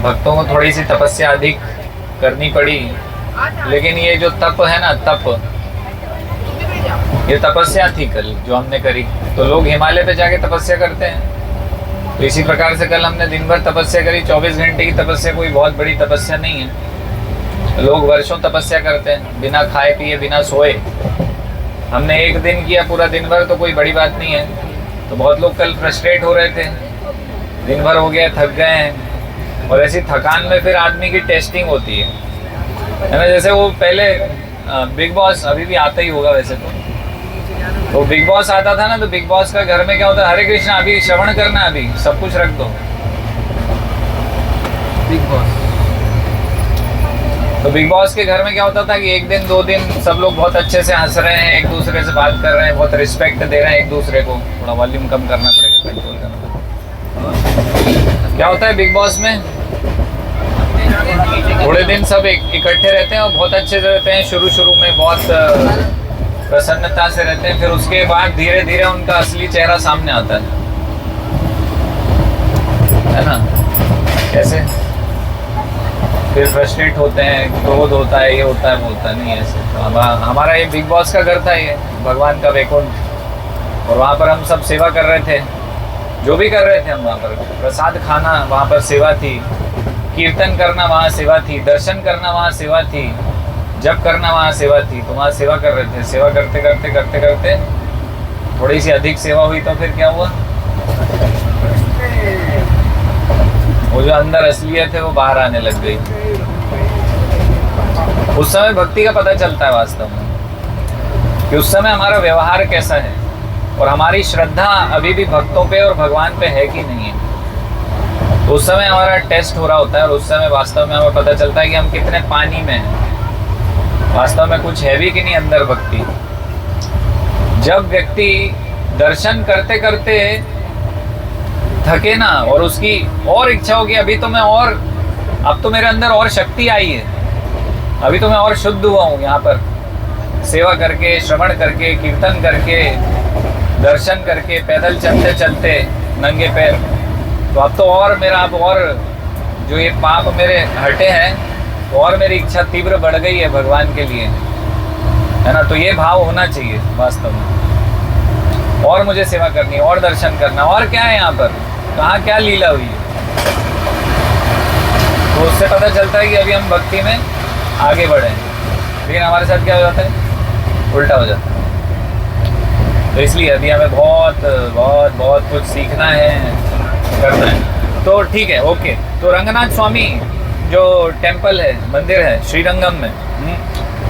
भक्तों को थोड़ी सी तपस्या अधिक करनी पड़ी, लेकिन ये जो तप है ना, तप, ये तपस्या थी कल जो हमने करी। तो लोग हिमालय पे जाके तपस्या करते हैं, तो इसी प्रकार से कल हमने दिन भर तपस्या करी। 24 घंटे की तपस्या कोई बहुत बड़ी तपस्या नहीं है। लोग वर्षों तपस्या करते हैं बिना खाए पिए, बिना सोए। हमने एक दिन किया पूरा दिन भर, तो कोई बड़ी बात नहीं है। तो बहुत लोग कल फ्रस्ट्रेट हो रहे थे, दिन भर हो गया, थक गए हैं। और ऐसी थकान में फिर आदमी की टेस्टिंग होती है ना। जैसे वो पहले बिग बॉस, अभी भी आता ही होगा वैसे तो बिग बॉस आता था ना, तो बिग बॉस का घर में क्या होता है, हरे कृष्णा अभी श्रवण करना, अभी सब कुछ रख दो। बिग बॉस, तो बिग बॉस के घर में क्या होता था कि एक दिन 2 दिन सब लोग बहुत अच्छे से हंस रहे हैं, एक दूसरे से बात कर रहे हैं, बहुत रिस्पेक्ट दे रहे हैं एक दूसरे को। थोड़ा वॉल्यूम कम करना पड़ेगा, कंट्रोल करना पड़ेगा। क्या होता है बिग बॉस में, थोड़े दिन सब इकट्ठे रहते हैं और बहुत अच्छे से रहते हैं। शुरू में बहुत प्रसन्नता से रहते हैं, फिर उसके बाद धीरे धीरे उनका असली चेहरा सामने आता है ना। कैसे फिर फ्रस्ट्रेट होते हैं, क्रोध होता है, ये होता है, वो होता नहीं है ऐसे। तो हमारा ये बिग बॉस का घर था, ये भगवान का वैकुंठ, और वहाँ पर हम सब सेवा कर रहे थे। जो भी कर रहे थे हम वहाँ पर, प्रसाद खाना वहाँ पर सेवा थी, कीर्तन करना वहाँ सेवा थी, दर्शन करना वहाँ सेवा थी, जप करना वहाँ सेवा थी। तो वहाँ सेवा कर रहे थे। सेवा करते करते करते करते थोड़ी सी अधिक सेवा हुई, तो फिर क्या हुआ, वो जो अंदर असलियत है वो बाहर आने लग गई। उस समय भक्ति का पता चलता है वास्तव में, कि उस समय हमारा व्यवहार कैसा है और हमारी श्रद्धा अभी भी भक्तों पे और भगवान पे है कि नहीं है। तो उस समय हमारा टेस्ट हो रहा होता है, और उस समय वास्तव में हमें पता चलता है कि हम कितने पानी में हैं, वास्तव में कुछ है भी कि नहीं अंदर भक्ति। जब व्यक्ति दर्शन करते करते थके ना, और उसकी और इच्छा होगी अभी तो मैं और, अब तो मेरे अंदर और शक्ति आई है, अभी तो मैं और शुद्ध हुआ हूँ यहाँ पर सेवा करके, श्रवण करके, कीर्तन करके, दर्शन करके, पैदल चलते चलते नंगे पैर, तो अब तो और मेरा, अब और जो ये पाप मेरे हटे हैं, तो और मेरी इच्छा तीव्र बढ़ गई है भगवान के लिए, है ना। तो ये भाव होना चाहिए वास्तव में। और मुझे सेवा करनी है, और दर्शन करना, और क्या है यहाँ पर, कहाँ क्या लीला हुई है। तो उससे पता चलता है कि अभी हम भक्ति में आगे बढ़े हैं। लेकिन हमारे साथ क्या हो जाता है, उल्टा हो जाता है। तो इसलिए अभी हमें बहुत बहुत बहुत कुछ सीखना है, करना है। तो ठीक है, ओके। तो रंगनाथ स्वामी जो टेम्पल है, मंदिर है श्रीरंगम में,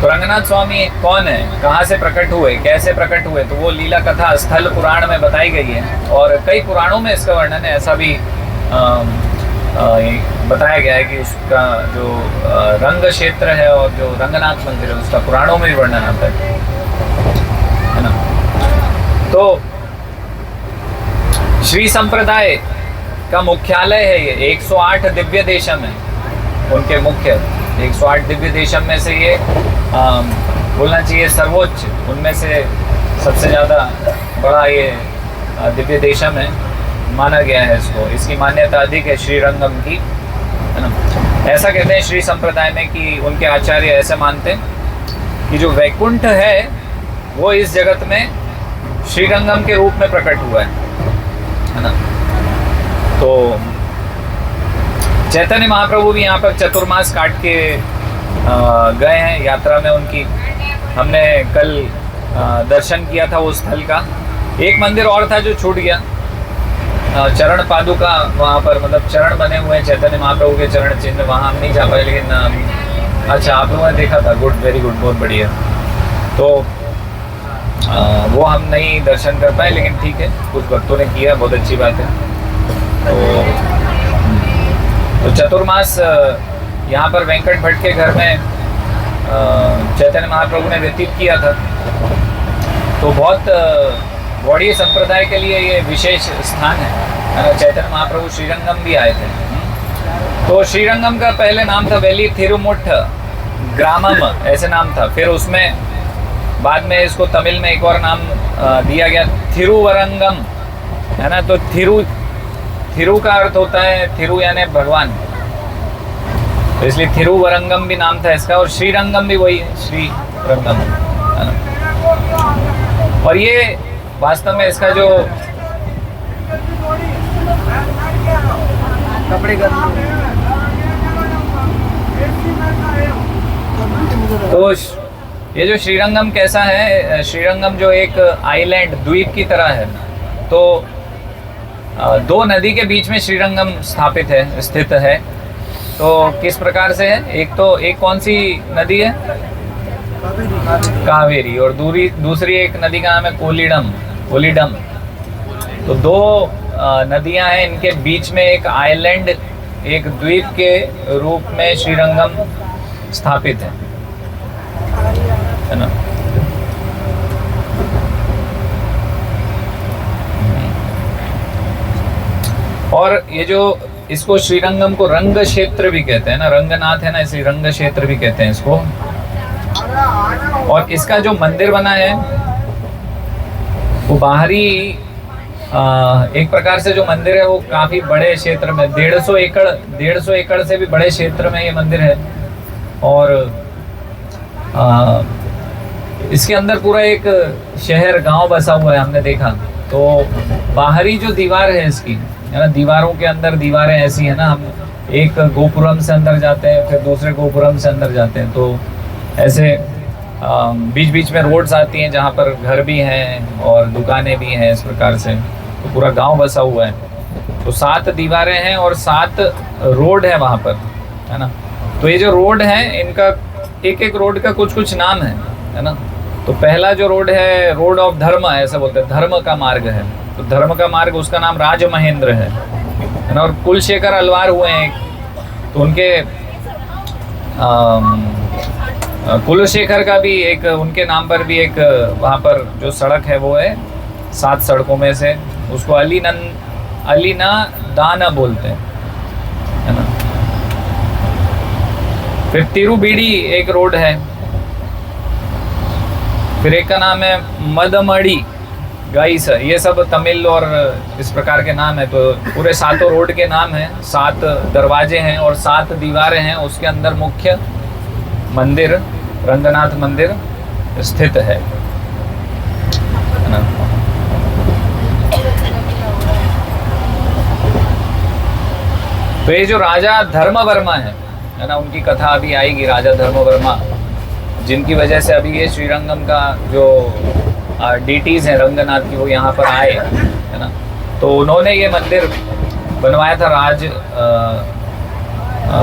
तो रंगनाथ स्वामी कौन है, कहाँ से प्रकट हुए, कैसे प्रकट हुए, तो वो लीला कथा स्थल पुराण में बताई गई है। और कई पुराणों में इसका वर्णन है। ऐसा भी बताया गया है कि उसका जो रंग क्षेत्र है और जो रंगनाथ मंदिर है, उसका पुराणों में भी वर्णन आता है ना। तो श्री संप्रदाय का मुख्यालय है ये, 108 दिव्य देशम है उनके मुख्य, 108 दिव्य देशम में से ये बोलना चाहिए सर्वोच्च, उनमें से सबसे ज़्यादा बड़ा ये दिव्य देशम है, माना गया है इसको। इसकी मान्यता अधिक है श्रीरंगम की, है ना। ऐसा कहते हैं श्री संप्रदाय में कि उनके आचार्य ऐसे मानते हैं कि जो वैकुंठ है वो इस जगत में श्रीरंगम के रूप में प्रकट हुआ है ना। तो चैतन्य महाप्रभु भी यहाँ पर चतुर्मास काट के गए हैं यात्रा में उनकी। हमने कल दर्शन किया था वो स्थल का। एक मंदिर और था जो छूट गया, चरण पादुका, वहाँ पर मतलब चरण बने हुए हैं चैतन्य महाप्रभु के चरण चिन्ह, वहाँ हम नहीं जा पाए। लेकिन अच्छा, आप लोगों ने देखा था, गुड, वेरी गुड, बहुत बढ़िया। तो वो हम नहीं दर्शन कर पाए, लेकिन ठीक है, कुछ भक्तों ने किया, बहुत अच्छी बात है। तो चतुर्मास यहाँ पर वेंकट भट्ट के घर में चैतन्य महाप्रभु ने व्यतीत किया था। तो बहुत गौड़ीय संप्रदाय के लिए ये विशेष स्थान है। चैतन्य महाप्रभु श्रीरंगम भी आए थे। तो श्रीरंगम का पहले नाम था वेली थिरुमुठ ग्रामम, ऐसे नाम था। फिर उसमें बाद में इसको तमिल में एक और नाम दिया गया, थिरुवरंगम, है ना। तो थिरु का अर्थ होता है, थिरु यानी भगवान, तो इसलिए थिरुवरंगम भी नाम था इसका, और श्रीरंगम भी वही है, श्री रंगम, है ना। और ये वास्तव में इसका जो कपड़े तो ये जो श्रीरंगम कैसा है, श्रीरंगम जो एक आइलैंड द्वीप की तरह है, तो दो नदी के बीच में श्रीरंगम स्थापित है, स्थित है। तो किस प्रकार से है, एक कौन सी नदी है, कावेरी, और दूसरी एक नदी का नाम है कोलिडम। तो दो नदियां हैं, इनके बीच में एक आइलैंड, एक द्वीप के रूप में श्रीरंगम स्थापित है ना। और ये जो इसको श्रीरंगम को रंग क्षेत्र भी कहते हैं ना, रंगनाथ है ना, इसलिए रंग क्षेत्र भी कहते हैं इसको। और इसका जो मंदिर बना है वो बाहरी एक प्रकार से जो मंदिर है वो काफी बड़े क्षेत्र में 150 एकड़ से भी बड़े क्षेत्र में ये मंदिर है। और इसके अंदर पूरा एक शहर गांव बसा हुआ है, हमने देखा। तो बाहरी जो दीवार है इसकी, है ना, दीवारों के अंदर दीवारें ऐसी है ना, हम एक गोपुरम से अंदर जाते हैं, फिर दूसरे गोपुरम से अंदर जाते हैं, तो ऐसे बीच बीच में रोड्स आती हैं जहाँ पर घर भी हैं और दुकानें भी हैं, इस प्रकार से। तो पूरा गांव बसा हुआ है। तो 7 दीवारें हैं और 7 रोड है वहाँ पर, है ना। तो ये जो रोड है, इनका एक रोड का कुछ नाम है ना। तो पहला जो रोड है, रोड ऑफ धर्म, ऐसा बोलते हैं, धर्म का मार्ग है। तो धर्म का मार्ग, उसका नाम राजमहेंद्र है ना। और कुलशेखर अलवार हुए हैं, तो उनके कुलशेखर का भी एक, उनके नाम पर भी एक वहाँ पर जो सड़क है वो है 7 सड़कों में से, उसको अलीना दाना बोलते हैं, है ना। फिर तिरुबीड़ी एक रोड है, फिर एक का नाम है मदमड़ी गाइस। ये सब तमिल और इस प्रकार के नाम है। तो पूरे 7 रोड के नाम हैं, 7 दरवाजे हैं और 7 दीवारें हैं। उसके अंदर मुख्य मंदिर, रंगनाथ मंदिर स्थित है ना। तो ये जो राजा धर्मवर्मा है ना, उनकी कथा अभी आएगी, राजा धर्मवर्मा, जिनकी वजह से अभी ये श्रीरंगम का जो डीटीज हैं रंगनाथ की, वो यहाँ पर आए, है ना। तो उन्होंने ये मंदिर बनवाया था,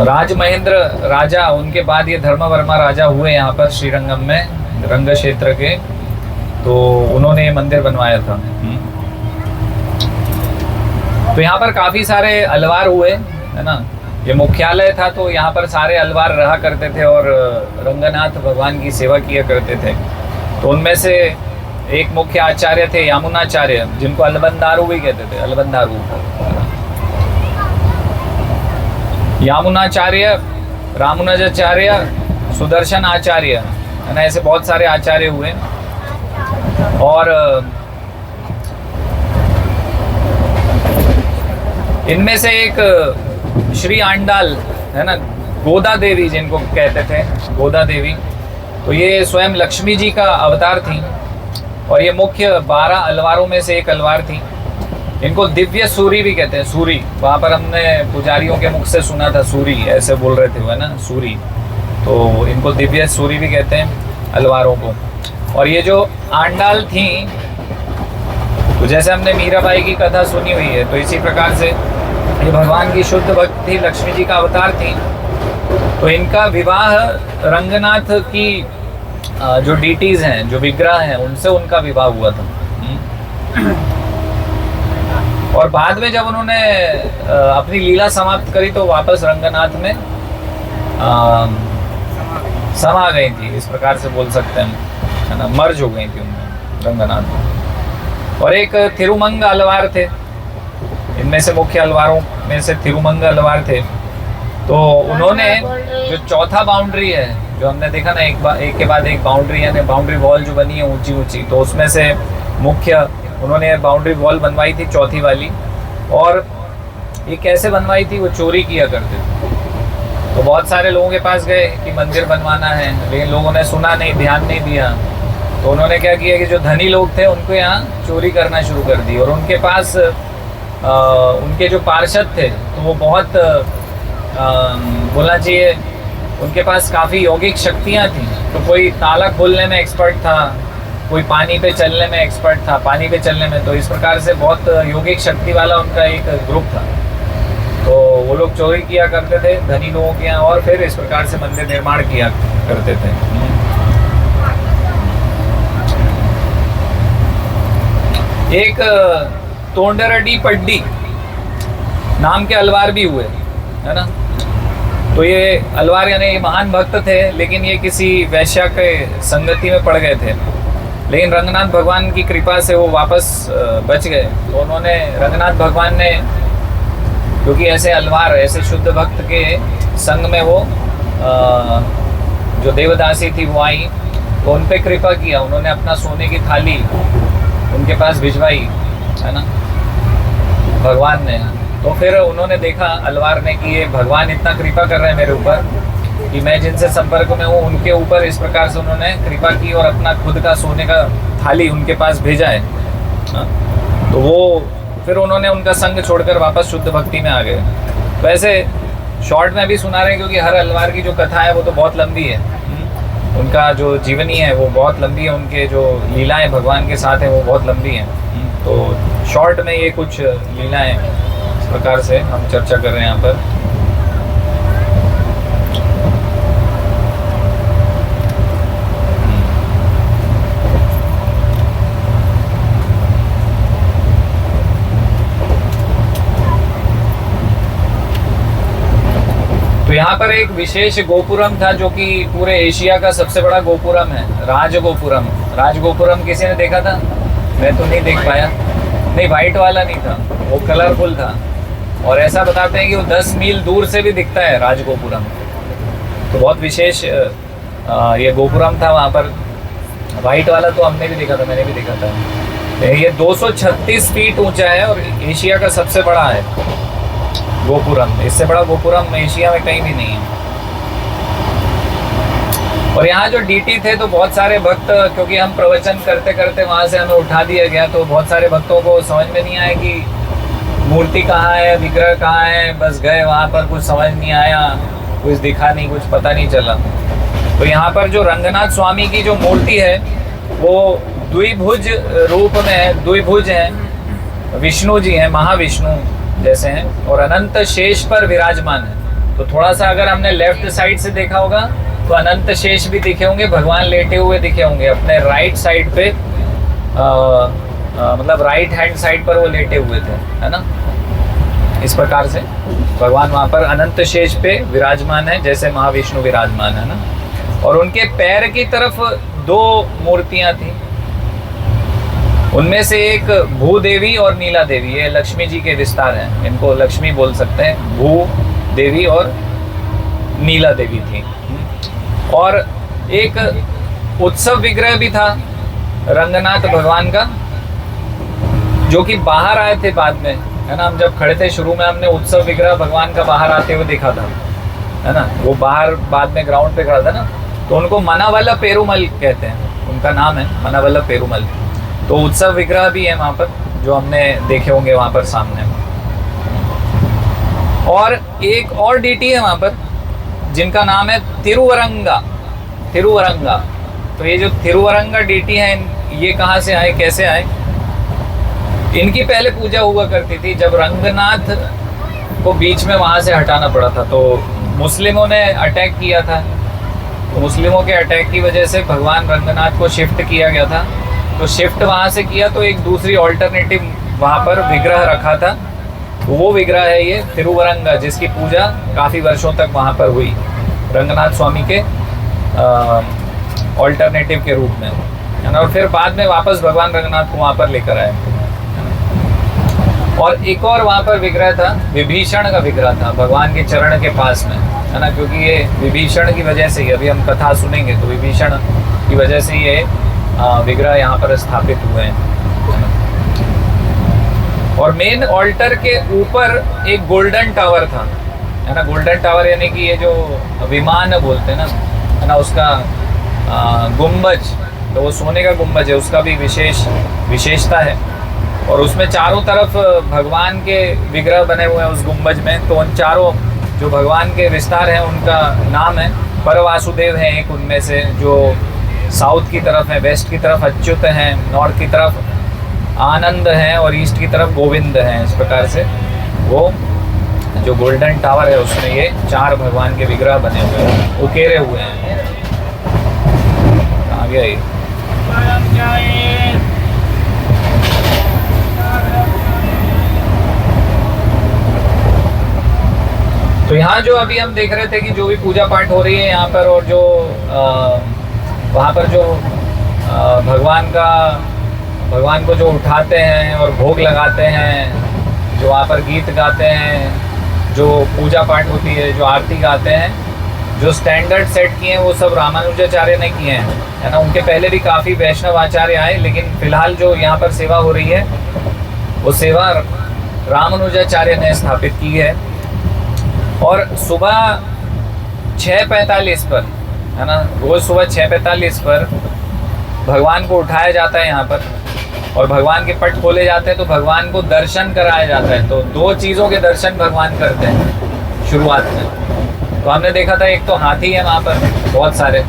राजमहेंद्र राजा, उनके बाद ये धर्मवर्मा राजा हुए यहाँ पर श्रीरंगम में, रंग क्षेत्र के। तो उन्होंने ये मंदिर बनवाया था। तो यहाँ पर काफ़ी सारे अलवार हुए, है ना। ये मुख्यालय था, तो यहाँ पर सारे अलवार रहा करते थे और रंगनाथ भगवान की सेवा किया करते थे। तो उनमें से एक मुख्य आचार्य थे यामुनाचार्य, जिनको अलबंदारू भी कहते थे, अलबंदारू, यामुनाचार्य, रामानुजाचार्य, सुदर्शन आचार्य, है ना। ऐसे बहुत सारे आचार्य हुए। और इनमें से एक श्री आंडाल, है ना, गोदा देवी जिनको कहते थे, गोदा देवी, तो ये स्वयं लक्ष्मी जी का अवतार थी। और ये मुख्य 12 अलवारों में से एक अलवार थी। इनको दिव्य सूरी भी कहते हैं, सूरी। वहाँ पर हमने पुजारियों के मुख से सुना था, सूरी ऐसे बोल रहे थे वो, है ना, सूरी। तो इनको दिव्य सूरी भी कहते हैं अलवारों को। और ये जो आंडाल थी, तो जैसे हमने मीराबाई की कथा सुनी हुई है, तो इसी प्रकार से ये भगवान की शुद्ध भक्त थी, लक्ष्मी जी का अवतार थी। तो इनका विवाह रंगनाथ की जो डीटीज हैं, जो विग्रह हैं, उनसे उनका विवाह हुआ था। और बाद में जब उन्होंने अपनी लीला समाप्त करी, तो वापस रंगनाथ में समा गई थी, इस प्रकार से बोल सकते हैं, है ना, मर्ज हो गई थी उनमें रंगनाथ। और एक थिरुमंग अलवार थे, इनमें से मुख्य अलवारों में से थिरुमंग अलवार थे। तो उन्होंने जो चौथा बाउंड्री है, जो हमने देखा ना, एक के बाद एक बाउंड्री, यानी बाउंड्री वॉल जो बनी है ऊंची ऊंची, तो उसमें से मुख्य उन्होंने बाउंड्री वॉल बनवाई थी, चौथी वाली। और ये कैसे बनवाई थी, वो चोरी किया करते थे, तो बहुत सारे लोगों के पास गए कि मंदिर बनवाना है, लेकिन लोगों ने सुना नहीं, ध्यान नहीं दिया। तो उन्होंने क्या किया कि जो धनी लोग थे उनको यहाँ चोरी करना शुरू कर दी, और उनके पास उनके जो पार्षद थे तो वो बहुत बोलना चाहिए उनके पास काफ़ी यौगिक शक्तियाँ थी। तो कोई ताला खोलने में एक्सपर्ट था, कोई पानी पे चलने में एक्सपर्ट था, पानी पे चलने में। तो इस प्रकार से बहुत यौगिक शक्ति वाला उनका एक ग्रुप था। तो वो लोग चोरी किया करते थे धनी लोगों के यहाँ, और फिर इस प्रकार से मंदिर निर्माण किया करते थे। एक तोंडरडी पड्डी नाम के अलवार भी हुए, है ना। तो ये अलवार यानी महान भक्त थे, लेकिन ये किसी वैश्या के संगति में पड़ गए थे। लेकिन रंगनाथ भगवान की कृपा से वो वापस बच गए। तो उन्होंने, रंगनाथ भगवान ने, क्योंकि ऐसे अलवार, ऐसे शुद्ध भक्त के संग में वो जो देवदासी थी वो आई, तो उन पे कृपा किया। उन्होंने अपना सोने की थाली उनके पास भिजवाई, है ना, भगवान ने। तो फिर उन्होंने देखा अलवार ने कि ये भगवान इतना कृपा कर रहे हैं मेरे ऊपर कि मैं जिनसे संपर्क में हूँ उनके ऊपर इस प्रकार से उन्होंने कृपा की और अपना खुद का सोने का थाली उनके पास भेजा है। तो वो फिर उन्होंने उनका संग छोड़कर वापस शुद्ध भक्ति में आ गए। वैसे शॉर्ट में भी सुना रहे हैं, क्योंकि हर अलवार की जो कथा है वो तो बहुत लंबी है, उनका जो जीवनी है वो बहुत लंबी है, उनके जो लीलाएं भगवान के साथ हैं वो बहुत लंबी हैं। तो शॉर्ट में ये कुछ लीलाएं इस प्रकार से हम चर्चा कर रहे हैं यहाँ पर। तो यहाँ पर एक विशेष गोपुरम था जो कि पूरे एशिया का सबसे बड़ा गोपुरम है, राजगोपुरम। राजगोपुरम किसी ने देखा था? मैं तो नहीं देख पाया। नहीं, वाइट वाला नहीं था, वो कलरफुल था। और ऐसा बताते हैं कि वो 10 मील दूर से भी दिखता है राजगोपुरम। तो बहुत विशेष ये गोपुरम था वहाँ पर। वाइट वाला तो हमने भी देखा था, मैंने भी देखा था। ये 236 फीट ऊंचा है और एशिया का सबसे बड़ा है गोपुरम। इससे बड़ा गोपुरम एशिया में कहीं भी नहीं है। और यहाँ जो डीटी थे तो बहुत सारे भक्त, क्योंकि हम प्रवचन करते करते वहाँ से हमें उठा दिया गया, तो बहुत सारे भक्तों को समझ में नहीं आया कि मूर्ति कहाँ है, विग्रह कहाँ है। बस गए वहाँ पर, कुछ समझ नहीं आया, कुछ दिखा नहीं, कुछ पता नहीं चला। तो यहाँ पर जो रंगनाथ स्वामी की जो मूर्ति है वो द्विभुज रूप में है, द्विभुज हैं, विष्णु जी हैं, महाविष्णु जैसे हैं, और अनंत शेष पर विराजमान है। तो थोड़ा सा अगर हमने लेफ्ट साइड से देखा होगा तो अनंत शेष भी दिखे होंगे, भगवान लेटे हुए दिखे होंगे अपने राइट साइड पे, मतलब राइट हैंड साइड पर वो लेटे हुए थे, है ना। इस प्रकार से भगवान वहाँ पर अनंत शेष पे विराजमान है, जैसे महाविष्णु विराजमान है ना। और उनके पैर की तरफ 2 मूर्तियाँ थी, उनमें से एक भूदेवी और नीला देवी, ये लक्ष्मी जी के विस्तार हैं, इनको लक्ष्मी बोल सकते हैं। भू देवी और नीला देवी थी। और एक उत्सव विग्रह भी था रंगनाथ भगवान का, जो कि बाहर आए थे बाद में, है ना। हम जब खड़े थे शुरू में हमने उत्सव विग्रह भगवान का बाहर आते हुए देखा था, है ना। वो बाहर बाद में ग्राउंड पे खड़ा था ना, तो उनको मनावल्लभ पेरुमल कहते हैं, उनका नाम है मनावल्लभ पेरुमल। तो उत्सव विग्रह भी है वहाँ पर, जो हमने देखे होंगे वहाँ पर सामने। और एक और डीटी है वहाँ पर जिनका नाम है तिरुवरंगा। तिरुवरंगा, तो ये जो तिरुवरंगा डीटी है, ये कहाँ से आए, कैसे आए? इनकी पहले पूजा हुआ करती थी, जब रंगनाथ को बीच में वहाँ से हटाना पड़ा था तो मुस्लिमों ने अटैक किया था। तो मुस्लिमों के अटैक की वजह से भगवान रंगनाथ को शिफ्ट किया गया था। तो शिफ्ट वहाँ से किया तो एक दूसरी ऑल्टरनेटिव वहाँ पर विग्रह रखा था, वो विग्रह है ये तिरुवरंगा, जिसकी पूजा काफ़ी वर्षों तक वहाँ पर हुई रंगनाथ स्वामी के ऑल्टरनेटिव के रूप में, है ना। और फिर बाद में वापस भगवान रंगनाथ को वहाँ पर लेकर आए। और एक और वहाँ पर विग्रह था, विभीषण का विग्रह था भगवान के चरण के पास में, है ना। क्योंकि ये विभीषण की वजह से ही, अभी हम कथा सुनेंगे, तो विभीषण की वजह से ये विग्रह यहाँ पर स्थापित हुए हैं। और मेन ऑल्टर के ऊपर एक गोल्डन टावर था, है ना। गोल्डन टावर यानी कि ये जो विमान बोलते हैं ना, है ना, उसका गुंबज, तो वो सोने का गुंबज है, उसका भी विशेषता है। और उसमें चारों तरफ भगवान के विग्रह बने हुए हैं उस गुंबज में। तो उन चारों जो भगवान के विस्तार हैं उनका नाम है, परवासुदेव है एक उनमें से, जो साउथ की तरफ है, वेस्ट की तरफ अच्युत हैं, नॉर्थ की तरफ आनंद हैं और ईस्ट की तरफ गोविंद हैं। इस प्रकार से वो जो गोल्डन टावर है उसमें ये 4 भगवान के विग्रह बने हुए हैं, उकेरे हुए हैं। आ गया ये। तो यहाँ जो अभी हम देख रहे थे कि जो भी पूजा पाठ हो रही है यहाँ पर, और जो वहाँ पर जो भगवान को जो उठाते हैं और भोग लगाते हैं, जो वहाँ पर गीत गाते हैं, जो पूजा पाठ होती है, जो आरती गाते हैं, जो स्टैंडर्ड सेट किए हैं वो सब रामानुजाचार्य ने किए हैं, है ना। उनके पहले भी काफ़ी वैष्णव आचार्य आए, लेकिन फिलहाल जो यहाँ पर सेवा हो रही है वो सेवा रामानुजाचार्य ने स्थापित की है। और सुबह 6:45 पर, है ना, रोज़ सुबह 6:45 पर भगवान को उठाया जाता है यहाँ पर, और भगवान के पट खोले जाते हैं, तो भगवान को दर्शन कराया जाता है। तो 2 चीज़ों के दर्शन भगवान करते हैं शुरुआत में। तो हमने देखा था एक तो हाथी है वहाँ पर बहुत सारे,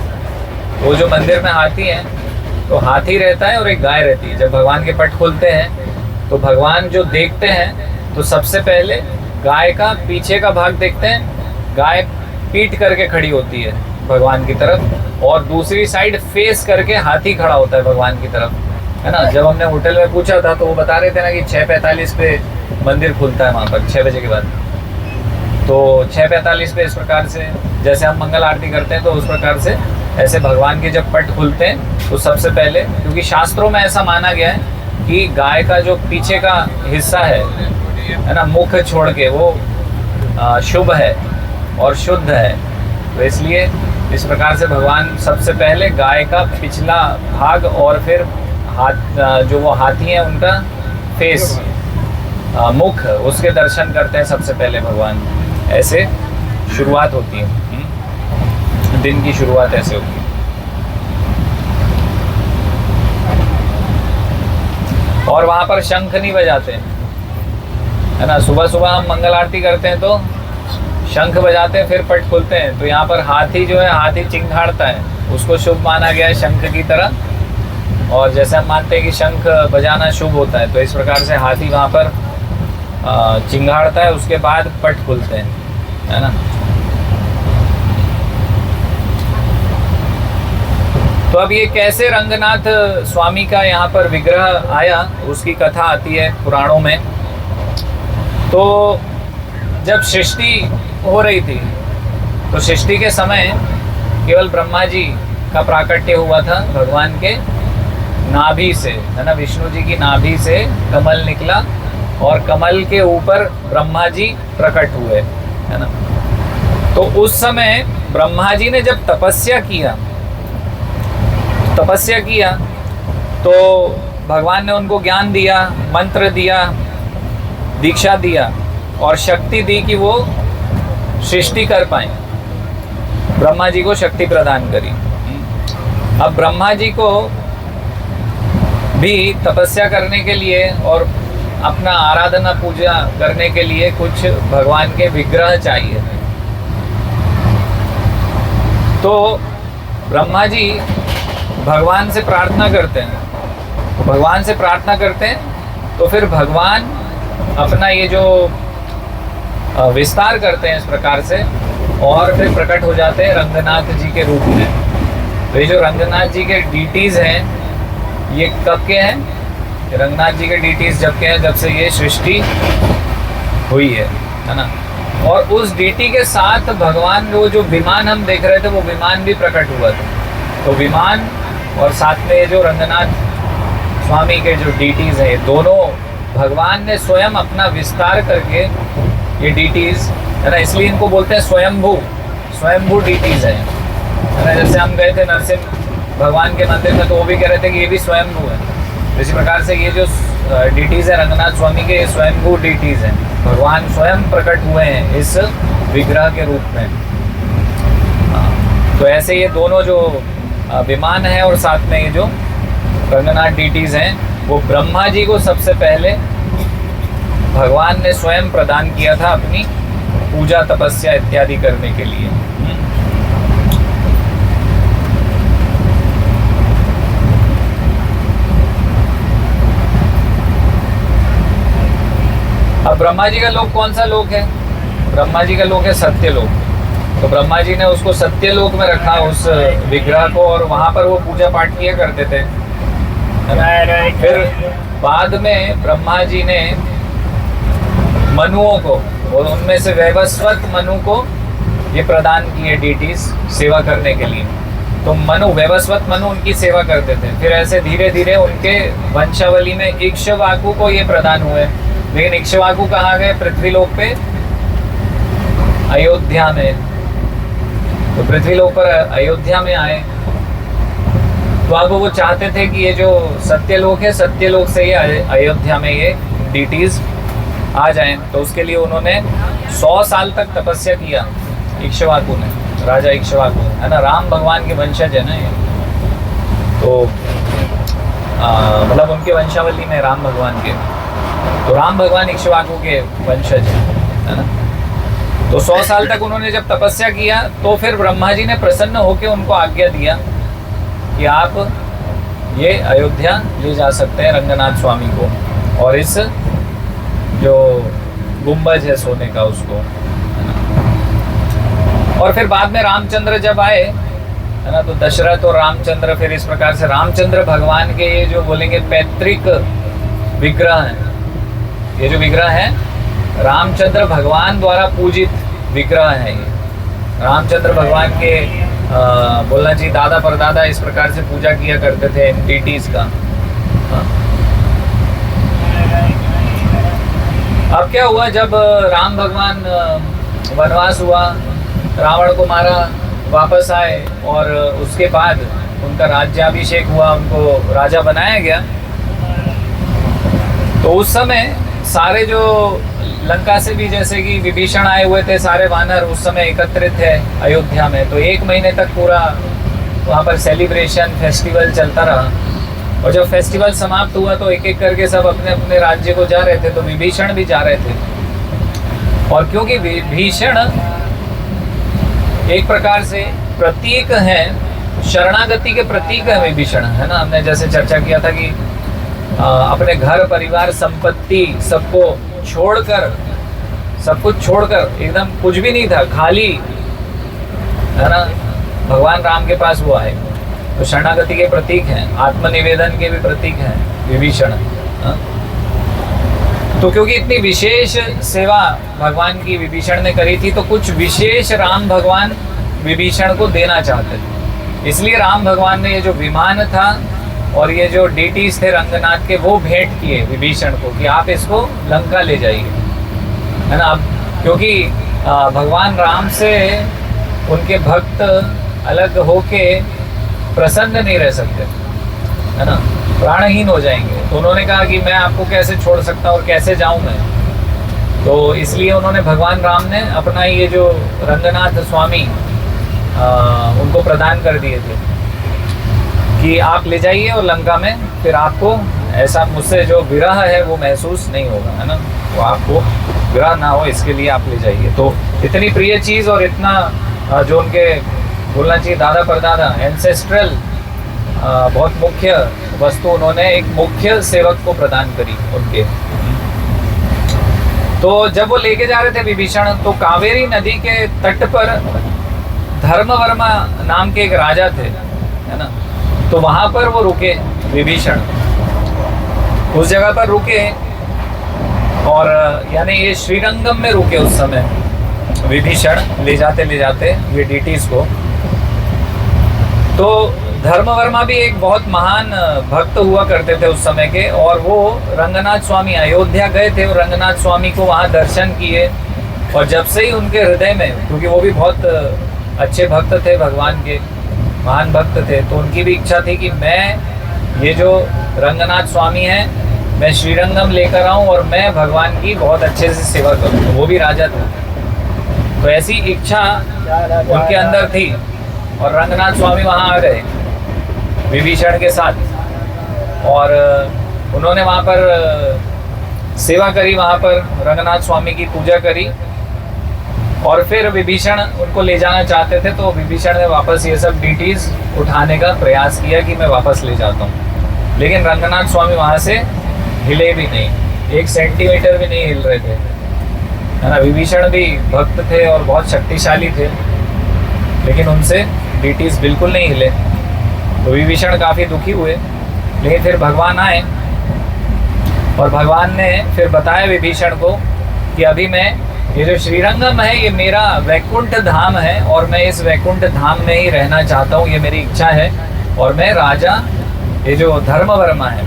वो जो मंदिर में हाथी हैं, तो हाथी रहता है और एक गाय रहती है। जब भगवान के पट खोलते हैं तो भगवान जो देखते हैं, तो सबसे पहले गाय का पीछे का भाग देखते हैं। गाय पीठ करके खड़ी होती है भगवान की तरफ, और दूसरी साइड फेस करके हाथी खड़ा होता है भगवान की तरफ, है ना। जब हमने होटल में पूछा था तो वो बता रहे थे ना कि 6:45 पे मंदिर खुलता है वहाँ पर, 6 बजे के बाद। तो 6:45 पे इस प्रकार से जैसे हम मंगल आरती करते हैं, तो उस प्रकार से ऐसे भगवान के जब पट खुलते हैं तो सबसे पहले, क्योंकि शास्त्रों में ऐसा माना गया है कि गाय का जो पीछे का हिस्सा है ना, मुख छोड़ के, वो शुभ है और शुद्ध है। तो इसलिए इस प्रकार से भगवान सबसे पहले गाय का पिछला भाग और फिर जो वो हाथी है उनका फेस, मुख, उसके दर्शन करते हैं सबसे पहले भगवान। ऐसे शुरुआत होती है, दिन की शुरुआत ऐसे होती है। और वहाँ पर शंख नहीं बजाते हैं, है ना। सुबह सुबह हम मंगल आरती करते हैं तो शंख बजाते हैं, फिर पट खोलते हैं। तो यहाँ पर हाथी जो है, हाथी चिंघाड़ता है, उसको शुभ माना गया है शंख की तरह। और जैसे हम मानते हैं कि शंख बजाना शुभ होता है, तो इस प्रकार से हाथी वहाँ पर चिंघाड़ता है, उसके बाद पट खुलते हैं, है ना। तो अब ये कैसे रंगनाथ स्वामी का यहाँ पर विग्रह आया, उसकी कथा आती है पुराणों में। तो जब सृष्टि हो रही थी, तो सृष्टि के समय केवल ब्रह्मा जी का प्राकट्य हुआ था भगवान के नाभि से, है ना। विष्णु जी की नाभि से कमल निकला और कमल के ऊपर ब्रह्मा जी प्रकट हुए, है ना। तो उस समय ब्रह्मा जी ने जब तपस्या किया तो भगवान ने उनको ज्ञान दिया, मंत्र दिया, दीक्षा दिया और शक्ति दी कि वो सृष्टि कर पाए। ब्रह्मा जी को शक्ति प्रदान करी। अब ब्रह्मा जी को भी तपस्या करने के लिए और अपना आराधना पूजा करने के लिए कुछ भगवान के विग्रह चाहिए। तो ब्रह्मा जी भगवान से प्रार्थना करते हैं, तो फिर भगवान अपना ये जो विस्तार करते हैं इस प्रकार से, और फिर प्रकट हो जाते हैं रंगनाथ जी के रूप में। तो ये जो रंगनाथ जी के डीटीज हैं, ये कब के हैं? रंगनाथ जी के डीटीज जब के हैं, जब से ये सृष्टि हुई है ना। और उस डीटी के साथ भगवान वो जो विमान हम देख रहे थे, वो विमान भी प्रकट हुआ था। तो विमान और साथ में ये जो रंगनाथ स्वामी के जो डीटीज हैं, ये दोनों भगवान ने स्वयं अपना विस्तार करके ये डीटीज, है ना, इसलिए इनको बोलते हैं स्वयंभू डीटीज है ना। जैसे हम गए थे नरसिंह भगवान के मंदिर में, तो वो भी कह रहे थे कि ये भी स्वयंभू है। इसी प्रकार से ये जो डीटीज है रंगनाथ स्वामी के, स्वयंभू डीटीज हैं। भगवान स्वयं प्रकट हुए हैं इस विग्रह के रूप में। तो ऐसे ये दोनों जो विमान है और साथ में ये जो रंगनाथ डीटीज हैं, वो ब्रह्मा जी को सबसे पहले भगवान ने स्वयं प्रदान किया था अपनी पूजा तपस्या इत्यादि करने के लिए। अब ब्रह्मा जी का लोक कौन सा लोक है? ब्रह्मा जी का लोक है सत्यलोक। तो ब्रह्मा जी ने उसको सत्यलोक में रखा उस विग्रह को, और वहां पर वो पूजा पाठ किया करते थे। फिर बाद में ब्रह्मा जी ने मनुओं को, और उनमें से वैवस्वत मनु को ये प्रदान किए डीटीज सेवा करने के लिए। तो मनु, वैवस्वत मनु उनकी सेवा करते थे। फिर ऐसे धीरे धीरे उनके वंशावली में इक्ष्वाकु को ये प्रदान हुए। लेकिन इक्ष्वाकु कहाँ गए? पृथ्वीलोक पे, अयोध्या में। तो पृथ्वीलोक पर अयोध्या में आए। तो अब वो चाहते थे कि ये जो सत्यलोक है, सत्यलोक से ये अयोध्या में ये डीटीज आ जाएं। तो उसके लिए उन्होंने 100 साल तक तपस्या किया इक्ष्वाकु ने, राजा इक्ष्वाकु, है ना, राम भगवान के वंशज है ना ये। तो मतलब उनके वंशावली में राम भगवान के, तो राम भगवान इक्ष्वाकु के वंशज है ना। तो 100 साल तक उन्होंने जब तपस्या किया, तो फिर ब्रह्मा जी ने प्रसन्न होकर उनको आज्ञा दिया कि आप ये अयोध्या ले जा सकते हैं रंगनाथ स्वामी को, और इस जो गुंबज है सोने का उसको, है ना। और फिर बाद में रामचंद्र जब आए, है ना, तो दशरथ और रामचंद्र, फिर इस प्रकार से रामचंद्र भगवान के ये जो बोलेंगे पैतृक विग्रह हैं, ये जो विग्रह है रामचंद्र भगवान द्वारा पूजित विग्रह है। ये रामचंद्र भगवान के बोलना चाहिए दादा परदादा इस प्रकार से पूजा किया करते थे डीटीज का। अब क्या हुआ, जब राम भगवान वनवास हुआ, रावण को मारा, वापस आए, और उसके बाद उनका राज्याभिषेक हुआ, उनको राजा बनाया गया। तो उस समय सारे जो लंका से भी जैसे कि विभीषण आए हुए थे, सारे वानर उस समय एकत्रित थे अयोध्या में। तो 1 महीने तक पूरा वहाँ पर सेलिब्रेशन फेस्टिवल चलता रहा। और जब फेस्टिवल समाप्त हुआ तो एक एक करके सब अपने अपने राज्य को जा रहे थे। तो विभीषण भी जा रहे थे, और क्योंकि विभीषण एक प्रकार से प्रतीक है, शरणागति के प्रतीक है विभीषण, है ना। हमने जैसे चर्चा किया था कि अपने घर परिवार संपत्ति सबको छोड़कर, सब कुछ छोड़कर, एकदम कुछ भी नहीं था, खाली, है ना, भगवान राम के पास वो आए। तो शरणागति के प्रतीक हैं, आत्मनिवेदन के भी प्रतीक हैं विभीषण। तो क्योंकि इतनी विशेष सेवा भगवान की विभीषण ने करी थी, तो कुछ विशेष राम भगवान विभीषण को देना चाहते थे। इसलिए राम भगवान ने ये जो विमान था और ये जो डीटीज थे रंगनाथ के, वो भेंट किए विभीषण को कि आप इसको लंका ले जाइए, है ना। अब क्योंकि भगवान राम से उनके भक्त अलग होके प्रसन्न नहीं रह सकते, है ना, प्राणहीन हो जाएंगे। तो उन्होंने कहा कि मैं आपको कैसे छोड़ सकता हूँ और कैसे जाऊँ मैं। तो इसलिए उन्होंने, भगवान राम ने अपना ये जो रंगनाथ स्वामी उनको प्रदान कर दिए थे कि आप ले जाइए, और लंका में फिर आपको ऐसा मुझसे जो विरह है वो महसूस नहीं होगा, है ना। तो आपको विरह ना हो, इसके लिए आप ले जाइए। तो इतनी प्रिय चीज़ और इतना जो उनके बोलना चाहिए दादा परदादा एंसेस्ट्रल बहुत मुख्य वस्तु उन्होंने एक मुख्य सेवक को प्रदान करी उनके। तो जब वो लेके जा रहे थे विभीषण, तो कावेरी नदी के तट पर धर्मवर्मा नाम के एक राजा थे, है ना। तो वहां पर वो रुके विभीषण, उस जगह पर रुके, और यानी ये श्रीरंगम में रुके उस समय विभीषण ले जाते ये डीटीज को। तो धर्मवर्मा भी एक बहुत महान भक्त हुआ करते थे उस समय के, और वो रंगनाथ स्वामी अयोध्या गए थे और रंगनाथ स्वामी को वहाँ दर्शन किए। और जब से ही उनके हृदय में, क्योंकि वो भी बहुत अच्छे भक्त थे भगवान के, महान भक्त थे, तो उनकी भी इच्छा थी कि मैं ये जो रंगनाथ स्वामी हैं, मैं श्रीरंगम लेकर आऊँ और मैं भगवान की बहुत अच्छे से सेवा करूँ। वो भी राजा थे। तो ऐसी इच्छा उनके अंदर थी और रंगनाथ स्वामी वहाँ आ गए विभीषण के साथ और उन्होंने वहाँ पर सेवा करी, वहाँ पर रंगनाथ स्वामी की पूजा करी और फिर विभीषण उनको ले जाना चाहते थे तो विभीषण ने वापस ये सब डीटीज उठाने का प्रयास किया कि मैं वापस ले जाता हूँ, लेकिन रंगनाथ स्वामी वहाँ से हिले भी नहीं, 1 सेंटीमीटर भी नहीं हिल रहे थे, है ना। विभीषण भी भक्त थे और बहुत शक्तिशाली थे, लेकिन उनसे डीटीज बिल्कुल नहीं हिले। तो विभीषण काफ़ी दुखी हुए, लेकिन फिर भगवान आए और भगवान ने फिर बताया विभीषण को कि अभी मैं ये जो श्रीरंगम है ये मेरा वैकुंठ धाम है और मैं इस वैकुंठ धाम में ही रहना चाहता हूँ, ये मेरी इच्छा है और मैं राजा ये जो धर्मवर्मा है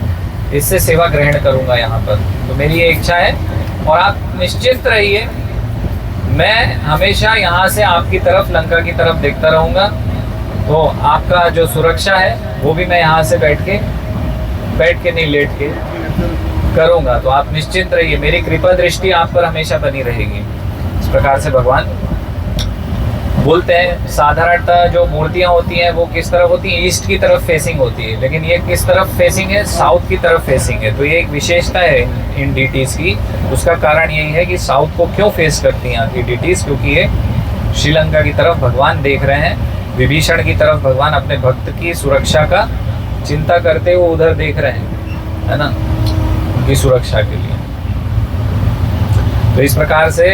इससे सेवा ग्रहण करूँगा यहाँ पर, तो मेरी ये इच्छा है और आप निश्चिंत रहिए, मैं हमेशा यहाँ से आपकी तरफ लंका की तरफ देखता रहूँगा, तो आपका जो सुरक्षा है वो भी मैं यहाँ से बैठ के नहीं लेट के करूँगा, तो आप निश्चिंत रहिए, मेरी कृपा दृष्टि आप पर हमेशा बनी रहेगी। इस प्रकार से भगवान बोलते हैं। साधारणतः जो मूर्तियाँ होती हैं वो किस तरफ होती हैं, ईस्ट की तरफ फेसिंग होती है, लेकिन ये किस तरफ फेसिंग है, साउथ की तरफ फेसिंग है। तो ये एक विशेषता है इन डीटीज की। उसका कारण यही है कि साउथ को क्यों फेस करती हैं यहाँ की डीटीज, क्योंकि ये श्रीलंका की तरफ भगवान देख रहे हैं, विभीषण की तरफ भगवान अपने भक्त की सुरक्षा का चिंता करते हुए उधर देख रहे हैं, है ना, उनकी सुरक्षा के लिए। तो इस प्रकार से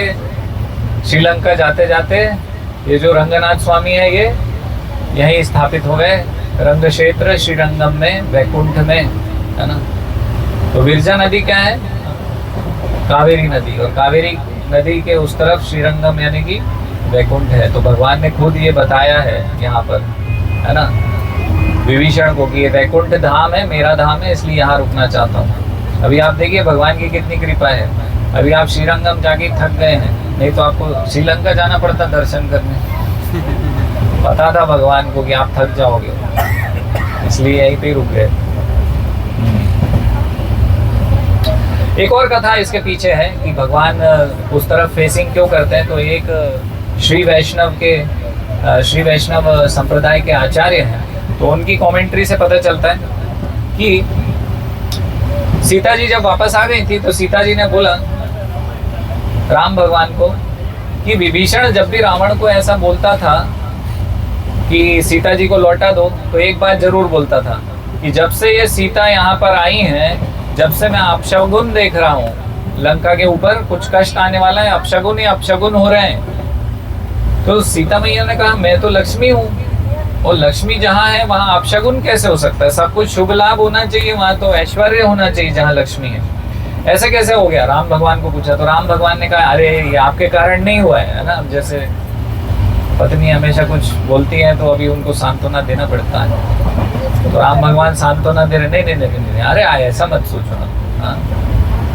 श्रीलंका जाते जाते ये जो रंगनाथ स्वामी है ये यहीं स्थापित हो गए, रंग क्षेत्र श्रीरंगम में, वैकुंठ में, है ना। तो विरजा नदी क्या है, कावेरी नदी, और कावेरी नदी के उस तरफ श्रीरंगम यानी कि वैकुंठ है। तो भगवान ने खुद ये बताया है यहाँ पर, है ना, विभीषण को कि ये वैकुंठ धाम है, मेरा धाम है, इसलिए यहाँ रुकना चाहता हूँ। अभी आप देखिए भगवान की कितनी कृपा है, अभी आप श्रीरंगम जाके थक गए हैं, नहीं तो आपको श्रीलंका जाना पड़ता दर्शन करने। पता था भगवान को कि आप थक जाओगे, इसलिए यहीं पे रुक गए। एक और कथा इसके पीछे है कि भगवान उस तरफ फेसिंग क्यों करते हैं। तो एक श्री वैष्णव संप्रदाय के आचार्य हैं, तो उनकी कमेंट्री से पता चलता है कि सीता जी जब वापस आ गई थी तो सीता जी ने बोला राम भगवान को कि विभीषण जब भी रावण को ऐसा बोलता था कि सीता जी को लौटा दो, तो एक बात जरूर बोलता था कि जब से ये सीता यहाँ पर आई हैं, जब से मैं अपशगुन देख रहा हूँ, लंका के ऊपर कुछ कष्ट आने वाला है, अपशगुन ही अपशगुन हो रहे हैं। तो सीता मैया ने कहा मैं तो लक्ष्मी हूँ, और लक्ष्मी जहाँ है वहाँ अपशगुन कैसे हो सकता है, सब कुछ शुभ लाभ होना चाहिए, वहाँ तो ऐश्वर्य होना चाहिए जहाँ लक्ष्मी है, ऐसे कैसे हो गया। राम भगवान को पूछा तो राम भगवान ने कहा अरे ये आपके कारण नहीं हुआ है ना। जैसे पत्नी हमेशा कुछ बोलती है तो अभी उनको सांत्वना देना पड़ता है, तो राम भगवान सांत्वना दे रहे नहीं, अरे ऐसा मत सोचो ना,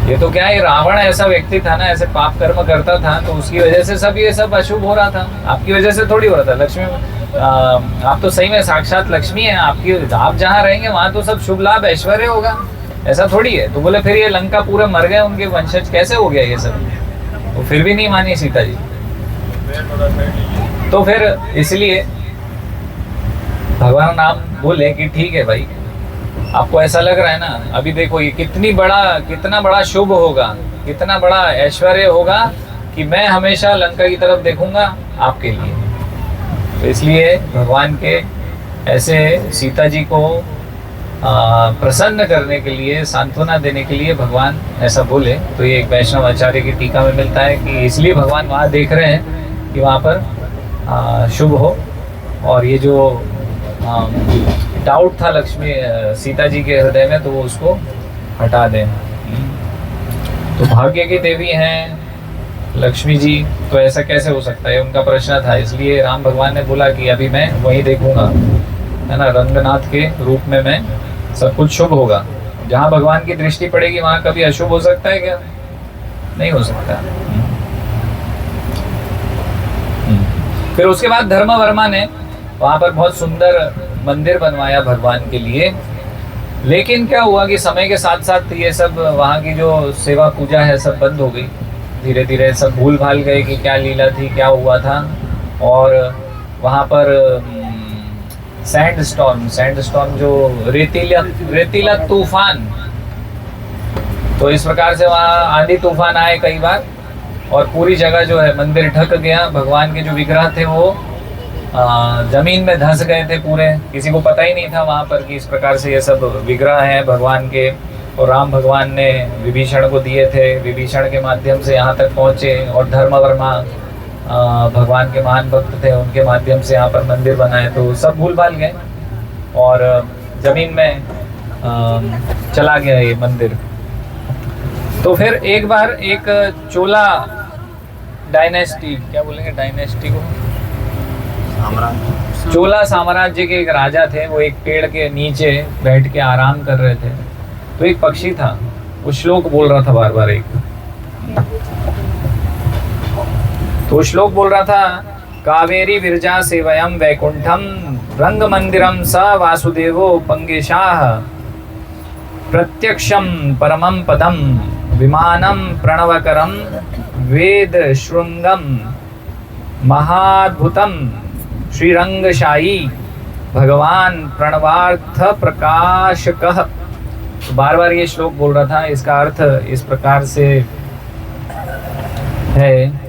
ये तो क्या है, रावण ऐसा व्यक्ति था ना, ऐसे पाप कर्म करता था, तो उसकी वजह से सब ये सब अशुभ हो रहा था, आपकी वजह से थोड़ी हो रहा था। लक्ष्मी आप तो सही में साक्षात लक्ष्मी है, आप जहाँ रहेंगे वहाँ तो सब शुभ लाभ ऐश्वर्य होगा, ऐसा थोड़ी है। तो बोले फिर ये लंका पूरा मर गए, उनके वंशज कैसे हो गया ये सब। तो फिर भी नहीं मानी सीता जी। तो फिर इसलिए भगवान राम बोले कि ठीक है भाई, आपको ऐसा लग रहा है ना, अभी देखो ये कितना बड़ा शुभ होगा, कितना बड़ा ऐश्वर्य होगा कि मैं हमेशा लंका की तरफ देखूंगा आपके लिए। तो इसलिए भगवान के ऐसे सीता जी को प्रसन्न करने के लिए, सांत्वना देने के लिए भगवान ऐसा बोले। तो ये एक वैष्णव आचार्य की टीका में मिलता है कि इसलिए भगवान वहाँ देख रहे हैं कि वहाँ पर शुभ हो, और ये जो डाउट था लक्ष्मी सीता जी के हृदय में, तो वो उसको हटा दें। तो भाग्य की देवी हैं लक्ष्मी जी, तो ऐसा कैसे हो सकता है, उनका प्रश्न था। इसलिए राम भगवान ने बोला कि अभी मैं वही देखूंगा, है ना, रंगनाथ के रूप में मैं सब कुछ शुभ होगा। जहाँ भगवान की दृष्टि पड़ेगी वहाँ कभी अशुभ हो सकता है क्या? नहीं हो सकता। फिर उसके बाद धर्मवर्मा ने वहाँ पर बहुत सुंदर मंदिर बनवाया भगवान के लिए। लेकिन क्या हुआ कि समय के साथ साथ ये सब वहाँ की जो सेवा पूजा है सब बंद हो गई, धीरे धीरे सब भूल भाल गए कि क्या लीला थी, क्या हुआ था। और वहाँ पर सैंड स्टॉर्म जो रेतीला तूफान, तो इस प्रकार से वहाँ आंधी तूफान आए कई बार और पूरी जगह जो है मंदिर ढक गया। भगवान के जो विग्रह थे वो जमीन में धंस गए थे पूरे, किसी को पता ही नहीं था वहाँ पर कि इस प्रकार से ये सब विग्रह हैं भगवान के। और राम भगवान ने विभीषण को दिए थे, विभीषण के माध्यम से यहाँ तक पहुँचे। और धर्मवर्मा भगवान के महान भक्त थे, उनके माध्यम से यहाँ पर मंदिर बनाए। तो सब भूल भाल गए और जमीन में चला गया ये मंदिर। तो फिर एक बार एक चोला डायनेस्टी, क्या बोलेंगे डायनेस्टी को, चोला साम्राज्य के एक राजा थे। वो एक पेड़ के नीचे बैठ के आराम कर रहे थे। तो एक पक्षी था, वो श्लोक बोल रहा था बार बार एक। तो श्लोक बोल रहा था, कावेरी विरजा सेवयम वैकुंठम रंग मंदिरम स वासुदेवो पंगेशाह प्रत्यक्षम परमम पदम विमानम प्रणवकरम वेद श्रृंगम महाद्भुतम श्रीरंगशाही भगवान प्रणवार्थ प्रकाशकः। तो बार बार ये श्लोक बोल रहा था। इसका अर्थ इस प्रकार से है,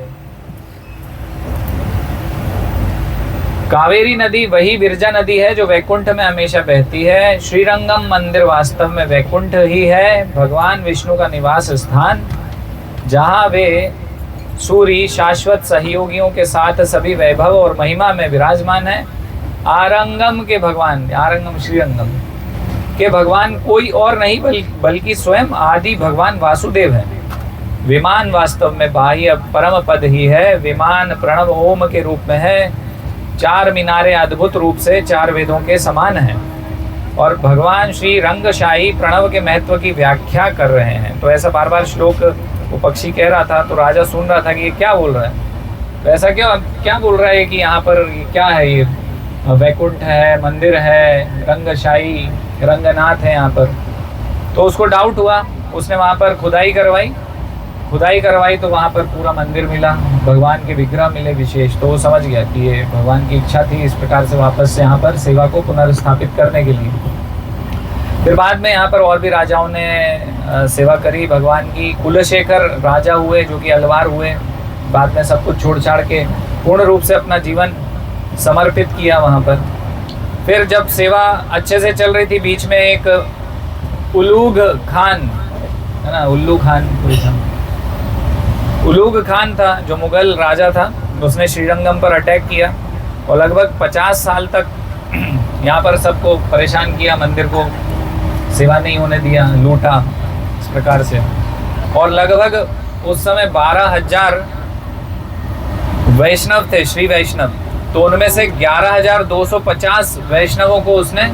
कावेरी नदी वही विरजा नदी है जो वैकुंठ में हमेशा बहती है। श्रीरंगम मंदिर वास्तव में वैकुंठ ही है, भगवान विष्णु का निवास स्थान, जहाँ वे सूर्य शाश्वत सहयोगियों के साथ सभी वैभव और महिमा में विराजमान है। आरंगम के भगवान, आरंगम श्रीरंगम के भगवान कोई और नहीं बल्कि स्वयं आदि भगवान वासुदेव है। विमान वास्तव में बाह्य परम पद ही है। विमान प्रणव ओम के रूप में है। चार मीनारे अद्भुत रूप से चार वेदों के समान हैं और भगवान श्री रंगशाही प्रणव के महत्व की व्याख्या कर रहे हैं। तो ऐसा बार बार श्लोक वो पक्षी कह रहा था। तो राजा सुन रहा था कि ये क्या बोल रहा है, तो ऐसा क्या बोल रहा है कि यहाँ पर क्या है, ये वैकुंठ है, मंदिर है, रंगशाही रंगनाथ है यहाँ पर। तो उसको डाउट हुआ, उसने वहाँ पर खुदाई करवाई तो वहाँ पर पूरा मंदिर मिला, भगवान के विग्रह मिले विशेष। तो वो समझ गया कि ये भगवान की इच्छा थी इस प्रकार से वापस से यहाँ पर सेवा को पुनर्स्थापित करने के लिए। फिर बाद में यहाँ पर और भी राजाओं ने सेवा करी भगवान की। कुलशेखर राजा हुए जो कि अलवार हुए, बाद में सब कुछ छोड़ छाड़ के पूर्ण रूप से अपना जीवन समर्पित किया वहाँ पर। फिर जब सेवा अच्छे से चल रही थी, बीच में एक उलूग खान है ना, उलूग खान था जो मुगल राजा था। उसने श्रीरंगम पर अटैक किया और लगभग 50 साल तक यहाँ पर सबको परेशान किया, मंदिर को सेवा नहीं होने दिया, लूटा इस प्रकार से। और लगभग उस समय 12,000 वैष्णव थे, श्री वैष्णव। तो उनमें से 11,250 वैष्णवों को उसने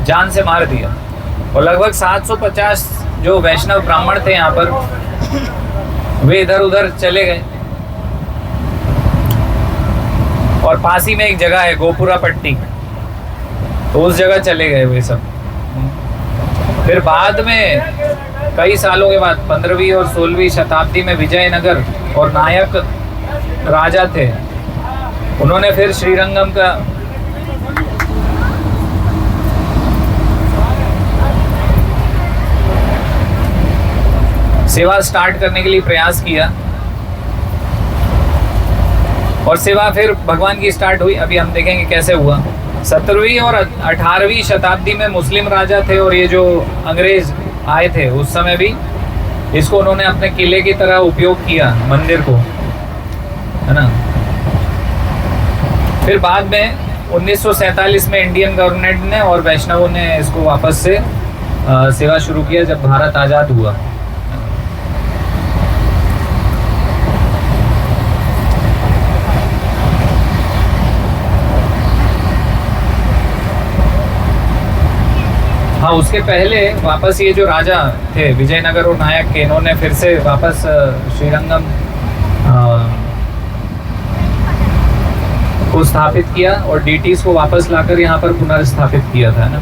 जान से मार दिया और लगभग 750 जो वैष्णव ब्राह्मण थे यहाँ पर वे इधर उधर चले गए। और पास ही में एक जगह है गोपुरा पट्टी, तो उस जगह चले गए वे सब। फिर बाद में कई सालों के बाद 15वीं और 16वीं शताब्दी में विजयनगर और नायक राजा थे, उन्होंने फिर श्रीरंगम का सेवा स्टार्ट करने के लिए प्रयास किया और सेवा फिर भगवान की स्टार्ट हुई। अभी हम देखेंगे कैसे हुआ। 17वीं और 18वीं शताब्दी में मुस्लिम राजा थे और ये जो अंग्रेज आए थे उस समय भी इसको उन्होंने अपने किले की तरह उपयोग किया, मंदिर को, है ना। फिर बाद में 1947 में इंडियन गवर्नमेंट ने और वैष्णवों ने इसको वापस से सेवा शुरू किया जब भारत आज़ाद हुआ। हाँ, उसके पहले वापस ये जो राजा थे विजयनगर और नायक के, इन्होंने फिर से वापस श्रीरंगम को स्थापित किया और डीटीज को वापस लाकर यहाँ पर पुनर्स्थापित किया था ना।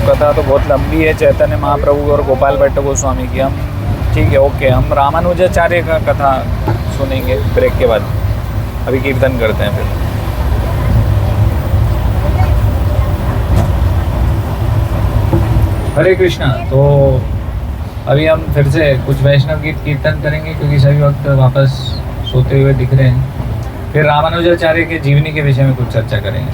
कथा तो बहुत लंबी है चैतन्य महाप्रभु और गोपाल भट्ट गोस्वामी की। हम ठीक है, ओके, हम रामानुजाचार्य का कथा सुनेंगे ब्रेक के बाद। अभी कीर्तन करते हैं फिर। हरे कृष्णा। तो अभी हम फिर से कुछ वैष्णव गीत कीर्तन करेंगे क्योंकि सभी वक्त वापस सोते हुए दिख रहे हैं। फिर रामानुजाचार्य के जीवनी के विषय में कुछ चर्चा करेंगे।